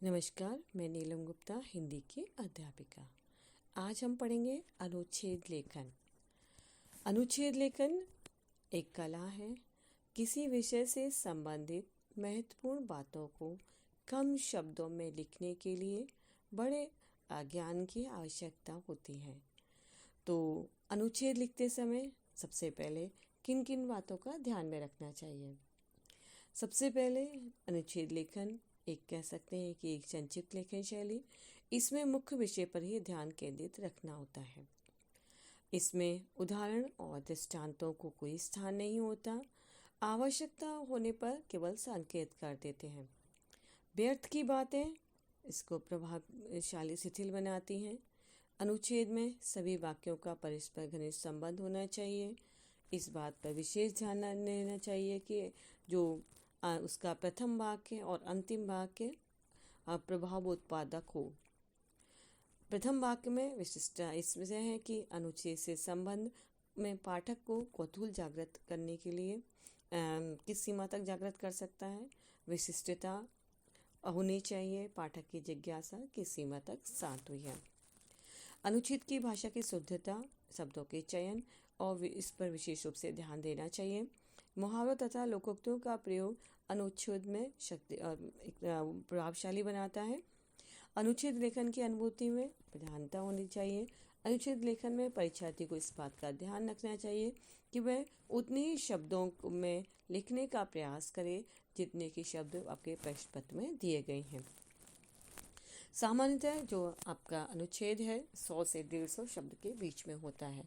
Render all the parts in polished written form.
नमस्कार, मैं नीलम गुप्ता, हिंदी की अध्यापिका। आज हम पढ़ेंगे अनुच्छेद लेखन। अनुच्छेद लेखन एक कला है। किसी विषय से संबंधित महत्वपूर्ण बातों को कम शब्दों में लिखने के लिए बड़े ज्ञान की आवश्यकता होती है। तो अनुच्छेद लिखते समय सबसे पहले किन किन बातों का ध्यान में रखना चाहिए? सबसे पहले अनुच्छेद लेखन एक कह सकते हैं कि एक संक्षिप्त लेखन शैली। इसमें मुख्य विषय पर ही ध्यान केंद्रित रखना होता है। इसमें उदाहरण और दृष्टांतों को कोई स्थान नहीं होता। आवश्यकता होने पर केवल संकेत कर देते हैं। व्यर्थ की बातें इसको प्रभावशाली शिथिल बनाती हैं। अनुच्छेद में सभी वाक्यों का परस्पर घनिष्ठ संबंध होना चाहिए। इस बात पर विशेष ध्यान देना चाहिए कि जो उसका प्रथम वाक्य और अंतिम वाक्य प्रभाव उत्पादक हो। प्रथम वाक्य में विशिष्टता इस विषय है कि अनुच्छेद से संबंध में पाठक को कौतूहल जागृत करने के लिए किस सीमा तक जागृत कर सकता है। विशिष्टता होनी चाहिए, पाठक की जिज्ञासा किस सीमा तक शांत हुई है। अनुच्छेद की भाषा की शुद्धता, शब्दों के चयन और इस पर विशेष रूप से ध्यान देना चाहिए। मुहावरों तथा लोकोक्तियों का प्रयोग अनुच्छेद में शक्ति और प्रभावशाली बनाता है। अनुच्छेद लेखन की अनुभूति में प्रधानता होनी चाहिए। अनुच्छेद लेखन में परीक्षार्थी को इस बात का ध्यान रखना चाहिए कि वह उतने ही शब्दों में लिखने का प्रयास करे जितने के शब्द आपके प्रश्न पत्र में दिए गए हैं। सामान्यतः जो आपका अनुच्छेद है 100 से 150 शब्द के बीच में होता है।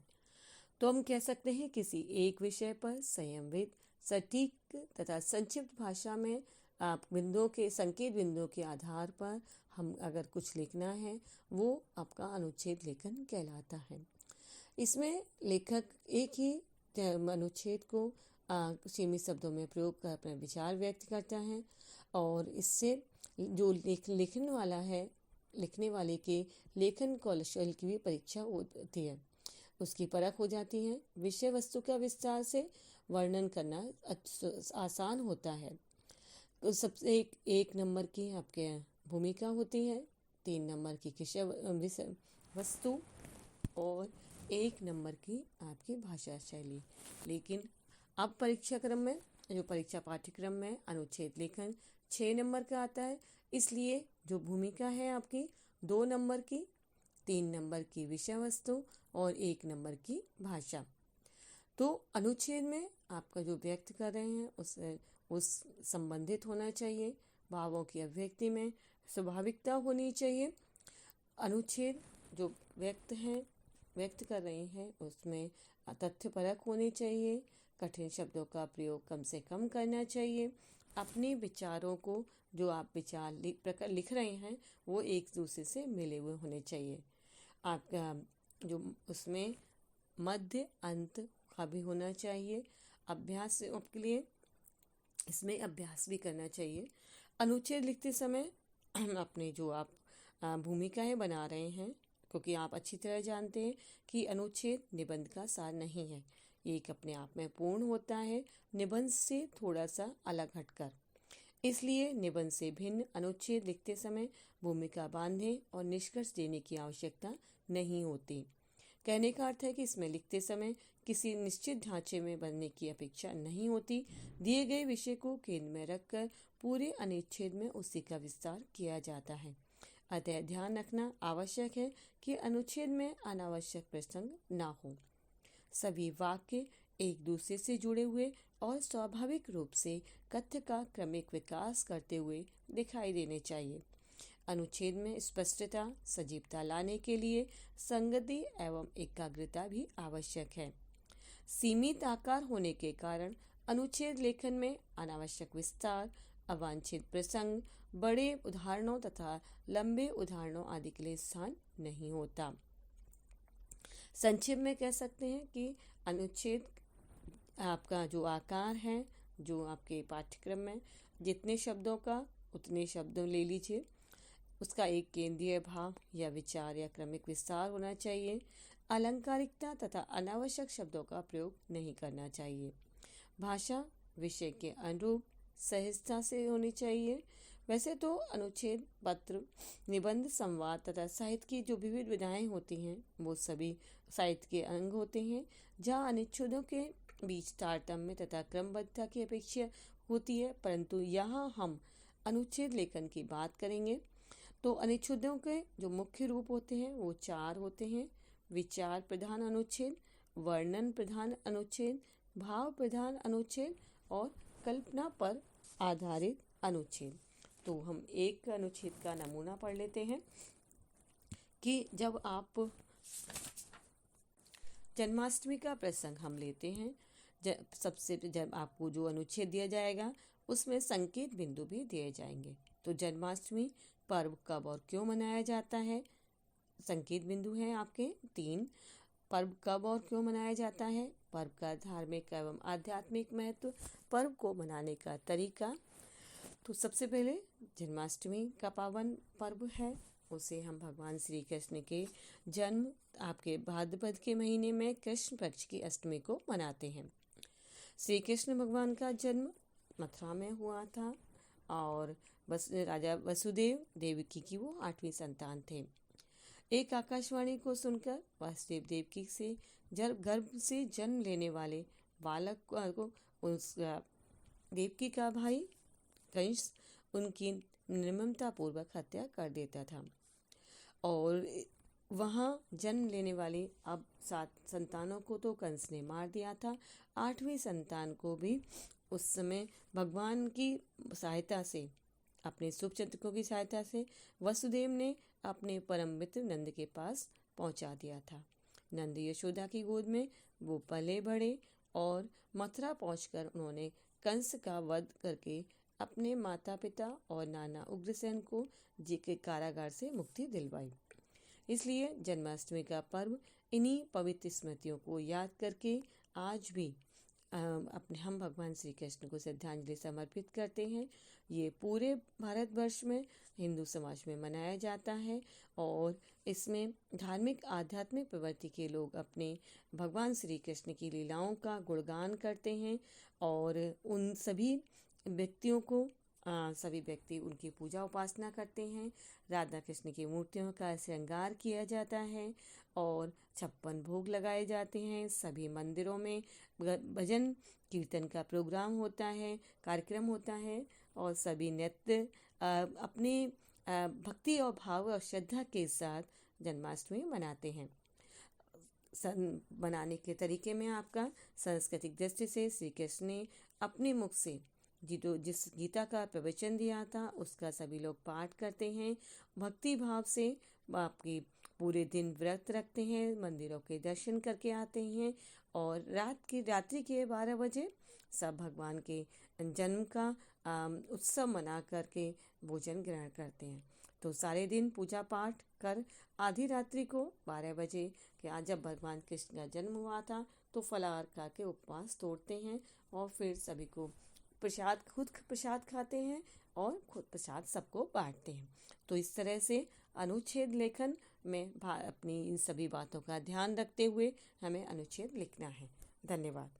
तो हम कह सकते हैं किसी एक विषय पर संयमित, सटीक तथा संक्षिप्त भाषा में आप संकेत बिंदुओं के आधार पर हम अगर कुछ लिखना है वो आपका अनुच्छेद लेखन कहलाता है। इसमें लेखक एक ही अनुच्छेद को सीमित शब्दों में प्रयोग कर अपने विचार व्यक्त करता है और इससे जो लिखने वाले के लेखन कौशल की भी परीक्षा होती है, उसकी परख हो जाती है। विषय वस्तु का विस्तार से वर्णन करना आसान होता है। तो सबसे एक नंबर की आपके भूमिका होती है, 3 नंबर की विषय वस्तु और 1 नंबर की आपकी भाषा शैली। लेकिन अब परीक्षा पाठ्यक्रम में अनुच्छेद लेखन 6 नंबर का आता है। इसलिए जो भूमिका है आपकी 2 नंबर की, 3 नंबर की विषय वस्तु और 1 नंबर की भाषा। तो अनुच्छेद में आपका जो व्यक्त कर रहे हैं उस संबंधित होना चाहिए। भावों की अभिव्यक्ति में स्वाभाविकता होनी चाहिए। अनुच्छेद जो व्यक्त कर रहे हैं उसमें तथ्यपरक होने चाहिए। कठिन शब्दों का प्रयोग कम से कम करना चाहिए। अपने विचारों को जो आप विचार लिख रहे हैं वो एक दूसरे से मिले हुए होने चाहिए। आपका जो उसमें मध्य अंत का भी होना चाहिए। अभ्यास के लिए इसमें अभ्यास भी करना चाहिए। अनुच्छेद लिखते समय अपने जो आप भूमिकाएं बना रहे हैं, क्योंकि आप अच्छी तरह जानते हैं कि अनुच्छेद निबंध का सार नहीं है, एक अपने आप में पूर्ण होता है निबंध से थोड़ा सा अलग हटकर। इसलिए निबंध से भिन्न अनुच्छेद लिखते समय भूमिका बांधने और निष्कर्ष देने की आवश्यकता नहीं होती। कहने का अर्थ है कि इसमें लिखते समय किसी निश्चित ढांचे में बनने की अपेक्षा नहीं होती। दिए गए विषय को केंद्र में रखकर पूरे अनुच्छेद में उसी का विस्तार किया जाता है। अतः ध्यान रखना आवश्यक है कि अनुच्छेद में अनावश्यक प्रसंग ना हो। सभी वाक्य एक दूसरे से जुड़े हुए और स्वाभाविक रूप से कथ्य का क्रमिक विकास करते हुए दिखाई देने चाहिए। अनुच्छेद में स्पष्टता, सजीवता लाने के लिए संगति एवं एकाग्रता भी आवश्यक है। सीमित आकार होने के कारण अनुच्छेद लेखन में अनावश्यक विस्तार, अवांछित प्रसंग, बड़े उदाहरणों तथा लंबे उदाहरणों आदि के लिए स्थान नहीं होता। संक्षेप में कह सकते हैं कि अनुच्छेद आपका जो आकार है, जो आपके पाठ्यक्रम में जितने शब्दों का उतने शब्द ले लीजिए। उसका एक केंद्रीय भाव या विचार या क्रमिक विस्तार होना चाहिए। अलंकारिकता तथा अनावश्यक शब्दों का प्रयोग नहीं करना चाहिए। भाषा विषय के अनुरूप सहजता से होनी चाहिए। वैसे तो अनुच्छेद, पत्र, निबंध, संवाद तथा साहित्य की जो विविध विधाएं होती हैं वो सभी साहित्य के अंग होते हैं। जहाँ अनुच्छेदों के बीच तारतम्य तथा क्रमबद्धता की अपेक्षा होती है, परंतु यहाँ हम अनुच्छेद लेखन की बात करेंगे। तो अनुच्छेदों के जो मुख्य रूप होते हैं वो 4 होते हैं: विचार प्रधान अनुच्छेद, वर्णन प्रधान अनुच्छेद, भाव प्रधान अनुच्छेद और कल्पना पर आधारित अनुच्छेद। तो हम एक अनुच्छेद का नमूना पढ़ लेते हैं कि जब आप जन्माष्टमी का प्रसंग हम लेते हैं, जब आपको जो अनुच्छेद दिया जाएगा उसमें संकेत बिंदु भी दिए जाएंगे। तो जन्माष्टमी पर्व कब और क्यों मनाया जाता है, संकेत बिंदु हैं आपके 3। पर्व कब और क्यों मनाया जाता है, पर्व का धार्मिक एवं आध्यात्मिक महत्व, पर्व को मनाने का तरीका। तो सबसे पहले जन्माष्टमी का पावन पर्व है, उसे हम भगवान श्री कृष्ण के जन्म आपके भाद्रपद के महीने में कृष्ण पक्ष की अष्टमी को मनाते हैं। श्री कृष्ण भगवान का जन्म मथुरा में हुआ था और राजा वसुदेव देवकी की वो 8वीं संतान थे। एक आकाशवाणी को सुनकर वासुदेव देवकी से गर्भ से जन्म लेने वाले बालक को उस देवकी का भाई कंस उनकी निर्ममता पूर्वक हत्या कर देता था और वहाँ जन्म लेने वाले अब 7 संतानों को तो कंस ने मार दिया था। 8वीं संतान को भी उस समय भगवान की सहायता से, अपने शुभचिंतकों की सहायता से वसुदेव ने अपने परम मित्र नंद के पास पहुंचा दिया था। नंद यशोदा की गोद में वो पले बढ़े और मथुरा पहुंचकर उन्होंने कंस का वध करके अपने माता पिता और नाना उग्रसेन को जी के कारागार से मुक्ति दिलवाई। इसलिए जन्माष्टमी का पर्व इन्हीं पवित्र स्मृतियों को याद करके आज भी अपने हम भगवान श्री कृष्ण को श्रद्धांजलि समर्पित करते हैं। ये पूरे भारतवर्ष में हिंदू समाज में मनाया जाता है और इसमें धार्मिक आध्यात्मिक प्रवृत्ति के लोग अपने भगवान श्री कृष्ण की लीलाओं का गुणगान करते हैं और उन सभी व्यक्तियों को सभी व्यक्ति उनकी पूजा उपासना करते हैं। राधा कृष्ण की मूर्तियों का श्रृंगार किया जाता है और 56 भोग लगाए जाते हैं। सभी मंदिरों में भजन कीर्तन का प्रोग्राम होता है, कार्यक्रम होता है और सभी नृत्य अपने भक्ति और भाव और श्रद्धा के साथ जन्माष्टमी मनाते हैं। मनाने के तरीके में आपका सांस्कृतिक दृष्टि से श्री कृष्ण ने अपने मुख से जिस गीता का प्रवचन दिया था उसका सभी लोग पाठ करते हैं। भक्ति भाव से आपकी पूरे दिन व्रत रखते हैं, मंदिरों के दर्शन करके आते हैं और रात्रि के 12 बजे सब भगवान के जन्म का उत्सव मना करके भोजन ग्रहण करते हैं। तो सारे दिन पूजा पाठ कर आधी रात्रि को 12 बजे कि आज जब भगवान कृष्ण का जन्म हुआ था तो फलाहार करके उपवास तोड़ते हैं और फिर सभी को खुद प्रसाद खाते हैं और खुद प्रसाद सबको बांटते हैं। तो इस तरह से अनुच्छेद लेखन में अपनी इन सभी बातों का ध्यान रखते हुए हमें अनुच्छेद लिखना है। धन्यवाद।